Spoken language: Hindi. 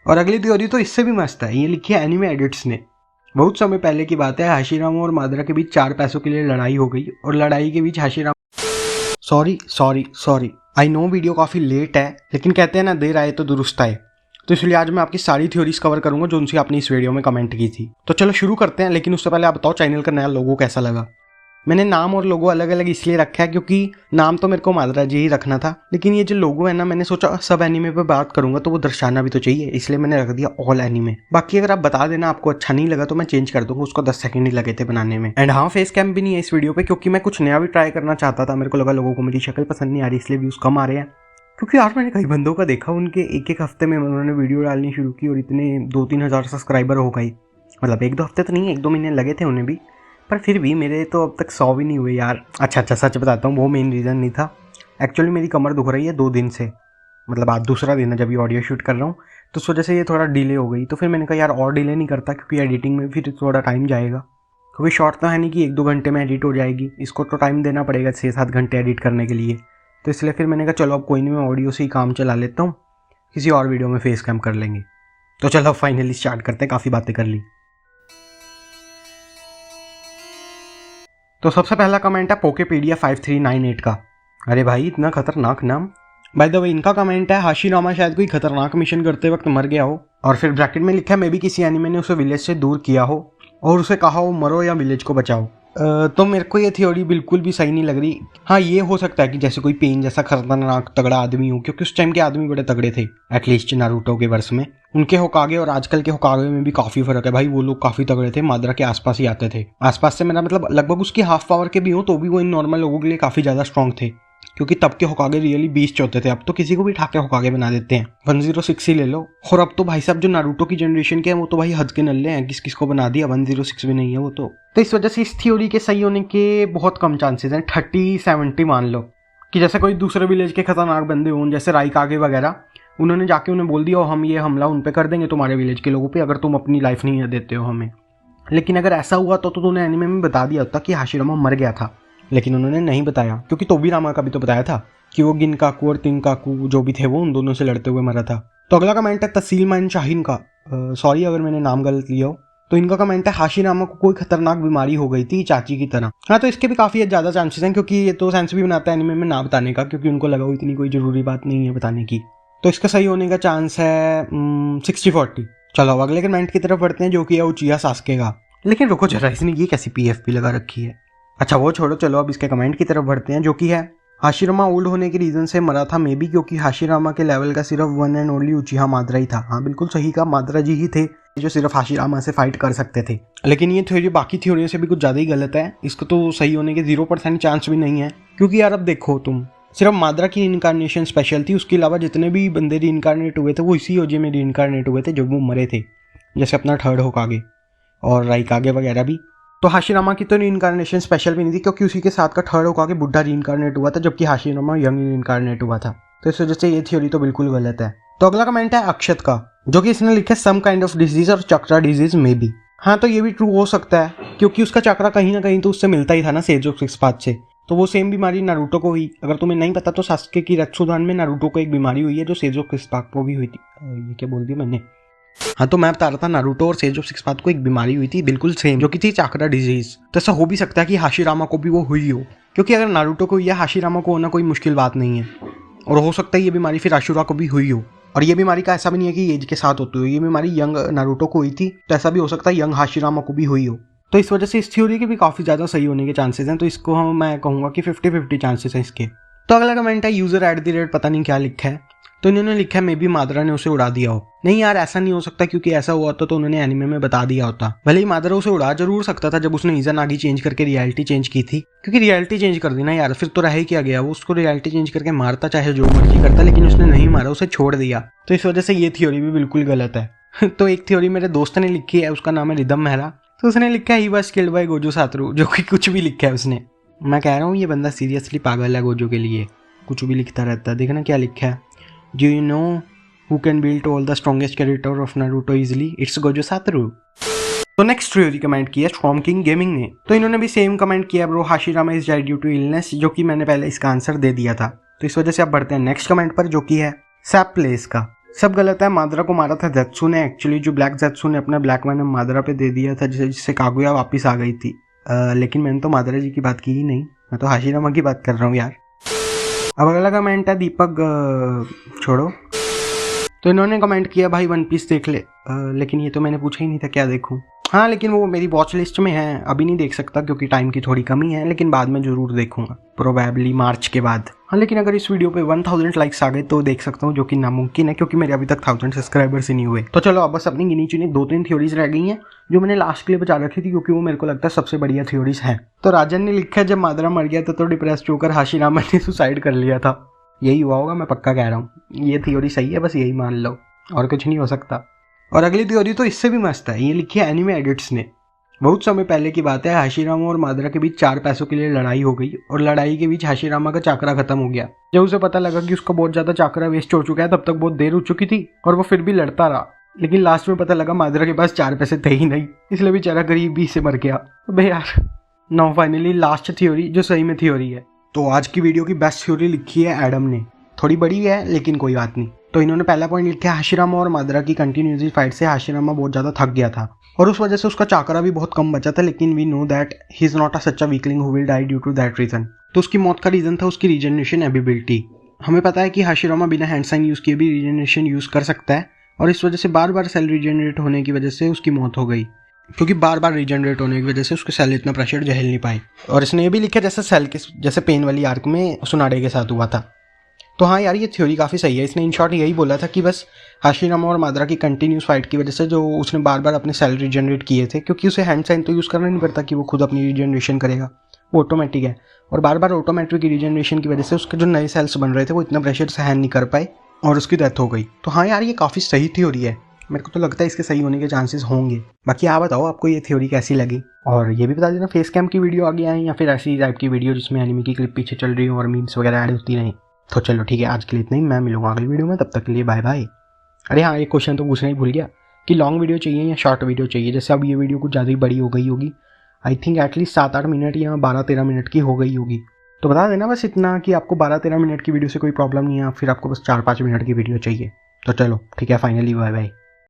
और अगली थ्योरी तो इससे भी मस्त है, ये लिखी है एनिमे एडिट्स ने। बहुत समय पहले की बात है, हाशिरामा और मादरा के बीच 4 पैसों के लिए लड़ाई हो गई और लड़ाई के बीच Hashirama sorry I know video काफ़ी लेट है, लेकिन कहते हैं ना देर आए तो दुरुस्त आए। तो इसलिए आज मैं आपकी सारी थ्योरीज कवर करूंगा जो उनसे आपने इस वीडियो में कमेंट की थी। तो चलो शुरू करते हैं, लेकिन उससे पहले आप बताओ चैनल का नया लोगो कैसा लगा। मैंने नाम और लोगो अलग अलग इसलिए रखा है क्योंकि नाम तो मेरे को मादरा जी ही रखना था, लेकिन ये जो लोगो है ना, मैंने सोचा सब एनीमे पे बात करूंगा तो वो दर्शाना भी तो चाहिए, इसलिए मैंने रख दिया ऑल एनीमे। बाकी अगर आप बता देना आपको अच्छा नहीं लगा तो मैं चेंज कर दूंगा, उसको 10 सेकंड ही लगे थे बनाने में। एंड हाँ, फेस कैम भी नहीं है इस वीडियो पे क्योंकि मैं कुछ नया भी ट्राई करना चाहता था। मेरे को लगा लोगों को मेरी शक्ल पसंद नहीं आ रही, इसलिए व्यूज कम आ रहे हैं। क्योंकि यार मैंने कई बंदों का देखा, उनके एक हफ्ते में उन्होंने वीडियो डालनी शुरू की और इतने 2-3 हज़ार सब्सक्राइबर हो गए। मतलब 1-2 हफ्ते तो नहीं, 1-2 महीने लगे थे उन्हें भी, पर फिर भी मेरे तो अब तक 100 भी नहीं हुए यार। अच्छा सच बताता हूँ, वो मेन रीज़न नहीं था। एक्चुअली मेरी कमर दुख रही है 2 दिन से, मतलब आज दूसरा दिन है जब ये ऑडियो शूट कर रहा हूँ, तो उस वजह से ये थोड़ा डिले हो गई। तो फिर मैंने कहा यार और डिले नहीं करता क्योंकि एडिटिंग में फिर थोड़ा टाइम जाएगा, क्योंकि शॉर्ट तो है नहीं कि 1-2 घंटे में एडिट हो जाएगी, इसको तो टाइम देना पड़ेगा 6-7 घंटे एडिट करने के लिए। तो इसलिए फिर मैंने कहा चलो अब कोई नहीं, मैं ऑडियो से ही काम चला लेता हूँ, किसी और वीडियो में फेस कैम कर लेंगे। तो चलो अब फाइनली स्टार्ट करते हैं, काफ़ी बातें कर ली। तो सबसे पहला कमेंट है पोकेपीडिया 5398 का। अरे भाई इतना खतरनाक नाम। बाय द वे इनका कमेंट है हाशिरामा शायद कोई खतरनाक मिशन करते वक्त मर गया हो, और फिर ब्रैकेट में लिखा है मे बी किसी एनिमे ने उसे विलेज से दूर किया हो और उसे कहा हो मरो या विलेज को बचाओ। तो मेरे को ये थ्योरी बिल्कुल भी सही नहीं लग रही। हाँ, ये हो सकता है कि जैसे कोई पेन जैसा खतरनाक तगड़ा आदमी हो, क्योंकि उस टाइम के आदमी बड़े तगड़े थे, एटलीस्ट नारुतो के वर्ष में। उनके होकागे और आजकल के होकागे में भी काफ़ी फर्क है भाई, वो लोग काफ़ी तगड़े थे, मादरा के आसपास ही आते थे। आसपास से मेरा मतलब लगभग उसकी हाफ पावर के भी हो तो भी वो इन नॉर्मल लोगों के लिए काफ़ी ज़्यादा स्ट्रॉन्ग थे, क्योंकि तब के होकागे रियली बीस्ट होते थे। अब तो किसी को भी ठाके होकागे बना देते हैं, 106 ही ले लो। और अब तो भाई साहब जो नारुतो की जनरेशन के हैं वो तो भाई हद के नल्ले हैं, किस किस को बना दिया, 106 भी नहीं है वो तो। इस वजह से इस थ्योरी के सही होने के बहुत कम चांसेस हैं, 30-70 मान लो। कि जैसे कोई दूसरे विलेज के खतरनाक बंदे हों, जैसे राइकागे वगैरह, उन्होंने जाके उन्हें बोल दिया हम ये हमला उन पे कर देंगे तुम्हारे विलेज के लोगों पे अगर तुम अपनी लाइफ नहीं देते हो हमें। लेकिन अगर ऐसा हुआ तो उन्हें एनिमे में बता दिया होता कि हाशिरामा मर गया था, लेकिन उन्होंने नहीं बताया, क्योंकि तोबीरामा का भी तो बताया था कि वो गिनकाकू और तिंकाकू जो भी थे वो उन दोनों से लड़ते हुए मरा था। तो अगला कमेंट है तसीलमान शाहीन का। सॉरी अगर मैंने नाम गलत लिया हो। तो इनका कमेंट है हाशिरामा को कोई खतरनाक बीमारी हो गई थी चाची की तरह। हाँ, तो इसके भी काफ़ी ज़्यादा चांसेस हैं, क्योंकि ये तो सेंस भी बनाता है एनिमे में ना बताने का, क्योंकि उनको लगा इतनी कोई ज़रूरी बात नहीं है बताने की। तो इसका सही होने का चांस है 60-40। चलो अब अगले कमेंट की तरफ बढ़ते हैं जो कि है उचिया सास्के का। लेकिन रुको जरा, इसने ये कैसी PFP लगा रखी है। अच्छा वो छोड़ो, चलो अब इसके कमेंट की तरफ बढ़ते हैं जो कि है हाशिरामा ओल्ड होने के रीज़न से मरा था मे बी क्योंकि हाशिरामा के लेवल का सिर्फ वन एंड ओनली उचिहा मादरा ही था। हाँ बिल्कुल सही कहा, मादरा जी ही थे जो सिर्फ हाशिरामा से फाइट कर सकते थे। लेकिन ये थ्योरी बाकी थ्योरियों से भी कुछ ज़्यादा ही गलत है, इसको तो सही होने के 0% चांस भी नहीं है। क्योंकि यार अब देखो तुम, सिर्फ मादरा की रीइंकार्नेशन स्पेशल थी, उसके अलावा जितने भी बंदे रीइंकार्नेट हुए थे वो इसी ओजे में रीइंकार्नेट हुए थे जब वो मरे थे, जैसे अपना थर्ड होकागे और राइकागे वगैरह भी। तो हाशिरामा की तो रीइंकार्नेशन स्पेशल भी नहीं थी, क्योंकि उसी के साथ का थर्ड होकागे बुढ़ा रीइंकार्नेट हुआ था, जबकि हाशिरामा यंग रीइंकार्नेट हुआ था। तो इस वजह से ये थ्योरी तो बिल्कुल गलत है। तो अगला कमेंट है अक्षत का, जो कि इसने लिखा है सम काइंड ऑफ डिजीज और चक्रा डिजीज मे बी। हाँ, तो ये भी ट्रू हो सकता है, क्योंकि उसका चक्रा कहीं ना कहीं तो उससे मिलता ही था ना सेजो सिक्स पाथ से, तो वो सेम बीमारी नारुतो को हुई। अगर तुम्हें नहीं पता तो सास्के की रत्सुदान में नारुतो को एक बीमारी हुई है जो सेजो सिक्स पाथ को भी हुई थी। ये क्या बोल दिया मैंने। हाँ, तो मैं बता रहा था नारुतो और सेज ऑफ सिक्स पाथ को एक बीमारी हुई थी बिल्कुल सेम, जो कि थी चाक्रा डिजीज। तो ऐसा हो भी सकता है कि हाशिरामा को भी वो हुई हो, क्योंकि अगर नारुतो को या हाशिरामा को होना कोई मुश्किल बात नहीं है, और हो सकता है ये बीमारी फिर आशुरा को भी हुई हो। और ये बीमारी का ऐसा भी नहीं है कि एज के साथ होती हो, ये बीमारी यंग नारुतो को हुई थी, तो ऐसा भी हो सकता है यंग हाशिरामा को भी हुई हो। तो इस वजह से इस थ्योरी के भी काफ़ी ज़्यादा सही होने के चांसेस हैं, तो इसको मैं कहूँगा कि 50-50 चांसेस हैं इसके। तो अगला कमेंट है यूजर @ पता नहीं क्या लिखा है, तो इन्होंने लिखा है मे बी मादरा ने उसे उड़ा दिया हो। नहीं यार, ऐसा नहीं हो सकता, क्योंकि ऐसा हुआ तो उन्होंने एनिमे में बता दिया होता। भले ही मादरा उसे उड़ा जरूर सकता था जब उसने इज़ानागी चेंज करके रियलिटी चेंज की थी, क्योंकि रियलिटी चेंज कर दी ना यार, फिर तो रह ही क्या गया, वो उसको रियलिटी चेंज करके मारता चाहे जो मर्जी करता, लेकिन उसने नहीं मारा, उसे छोड़ दिया। तो इस वजह से ये थ्योरी भी बिल्कुल गलत है। तो एक थ्योरी मेरे दोस्त ने लिखी है, उसका नाम है रिदम मेहरा। तो उसने लिखा है he was killed by Gojo Satoru, जो कि कुछ भी लिखा है उसने। मैं कह रहा हूँ ये बंदा सीरियसली पागल है गोजो के लिए, कुछ भी लिखता रहता है। देखना क्या लिखा है, do you know who can build all the strongest character of Naruto easily? It's Gojo Satoru. तो नेक्स्ट थ्योरी कमेंट किया स्ट्रॉम किंग गेमिंग ने। तो इन्होंने भी सेम कमेंट किया bro, Hashirama is died due to illness, जो कि मैंने पहले इसका आंसर दे दिया था। तो इस वजह से अब बढ़ते हैं नेक्स्ट कमेंट पर, जो कि है सैप प्लेस का। सब गलत है। मादरा को मारा था ज़ेत्सु ने एक्चुअली, जो ब्लैक ज़ेत्सु ने अपना ब्लैक वेनम मादरा पे दे दिया था, जिससे कागुया वापस आ गई थी। लेकिन मैंने तो मादरा जी की बात की ही नहीं, मैं तो हाशिरामा की बात कर रहा हूँ यार। अब अगला कमेंट है दीपक छोड़ो, तो इन्होंने कमेंट किया भाई वन पीस देख ले। लेकिन ये तो मैंने पूछा ही नहीं था क्या देखूं। हाँ लेकिन वो मेरी वॉच लिस्ट में है, अभी नहीं देख सकता क्योंकि टाइम की थोड़ी कमी है, लेकिन बाद में ज़रूर देखूंगा, प्रोबेबली मार्च के बाद। हाँ लेकिन अगर इस वीडियो पे 1000 लाइक्स आ गए तो देख सकता हूँ, जो कि नामुमकिन है क्योंकि मेरे अभी तक 1000 सब्सक्राइबर्स ही नहीं हुए। तो चलो अब बस अपनी गिनी चुनी 2-3 थ्योरीज रह गई हैं जो मैंने लास्ट के लिए बचा रखी थी, क्योंकि वो मेरे को लगता है सबसे बढ़िया थ्योरीज हैं। तो राजन ने लिखा है जब मादरा मर गया था तो डिप्रेस्ड होकर हाशिरामा ने सुसाइड कर लिया था। यही हुआ होगा, मैं पक्का कह रहा हूँ। ये थ्योरी सही है, बस यही मान लो, और कुछ नहीं हो सकता। और अगली थ्योरी तो इससे भी मस्त है, ये लिखी है एनिमे एडिट्स ने। बहुत समय पहले की बात है, हाशिरामा और मादरा के बीच 4 पैसों के लिए लड़ाई हो गई और लड़ाई के बीच हाशिरामा का चाकरा खत्म हो गया। जब उसे पता लगा कि उसका बहुत ज़्यादा चाकरा वेस्ट हो चुका है, तब तक बहुत देर हो चुकी थी और वो फिर भी लड़ता रहा। लेकिन लास्ट में पता लगा मादरा के पास 4 पैसे थे ही नहीं, इसलिए बेचारा गरीबी से मर गया। अबे यार। नाउ फाइनली लास्ट थ्योरी जो सही में थ्योरी है। तो आज की वीडियो की बेस्ट थ्योरी लिखी है एडम ने, थोड़ी बड़ी है लेकिन कोई बात नहीं। तो इन्होंने पहला पॉइंट लिखा है हाशिरामा और मादरा की कंटिन्यूसली फाइट से हाशिरामा बहुत ज़्यादा थक गया था और उस वजह से उसका चाकरा भी बहुत कम बचा था, लेकिन we know that he is not a such a weakling who will die due to that reason. तो उसकी मौत का रीज़न था उसकी रीजनरेशन एबिलिटी। हमें पता है कि हाशिरामा बिना हैंड साइन यूज़ किए भी रीजनरेशन यूज़ कर सकता है और इस वजह से बार बार सेल रीजनरेट होने की वजह से उसकी मौत हो गई, क्योंकि बार बार रीजनरेट होने की वजह से उसके सेल इतना प्रेशर झेल नहीं पाए। और इसने ये भी लिखा जैसे सेल के जैसे पेन वाली आर्क में सुनाडे के साथ हुआ था। तो हाँ यार, ये थ्योरी काफ़ी सही है। इसने इन शॉर्ट यही बोला था कि बस हाशिरामा और मादरा की कंटिन्यूस फाइट की वजह से जो उसने बार बार अपने सेल रीजनरेट किए थे, क्योंकि उसे हैंड साइन तो यूज़ करना नहीं पड़ता कि वो खुद अपनी रीजनरेशन करेगा, वो ऑटोमेटिक है। और बार बार ऑटोमेटिक रीजनरेशन की वजह से उसके जो नए सेल्स बन रहे थे वो इतना प्रेशर सहन नहीं कर पाए और उसकी डेथ हो गई। तो हाँ यार, ये काफ़ी सही थ्योरी है, मेरे को तो लगता है इसके सही होने के चांसेस होंगे। बाकी आप बताओ आपको ये थ्योरी कैसी लगी, और ये भी बता देना फेस कैम की वीडियो आगे आए या फिर ऐसी टाइप की वीडियो जिसमें एनिमे की क्लिप पीछे चल रही हो और मीम्स वगैरह ऐड होती नहीं। तो चलो ठीक है, आज के लिए इतना ही। मैं मिलूंगा अगली वीडियो में, तब तक के लिए बाय बाय। अरे हाँ, एक क्वेश्चन तो पूछना ही भूल गया कि लॉन्ग वीडियो चाहिए या शॉर्ट वीडियो चाहिए। जैसे अब ये वीडियो कुछ ज़्यादा ही बड़ी हो गई होगी, आई थिंक एटलीस्ट 7-8 मिनट या 12-13 मिनट की हो गई होगी। तो बता देना बस इतना कि आपको 12-13 मिनट की वीडियो से कोई प्रॉब्लम नहीं है, फिर आपको बस 4-5 मिनट की वीडियो चाहिए। तो चलो ठीक है, फाइनली बाय बाय।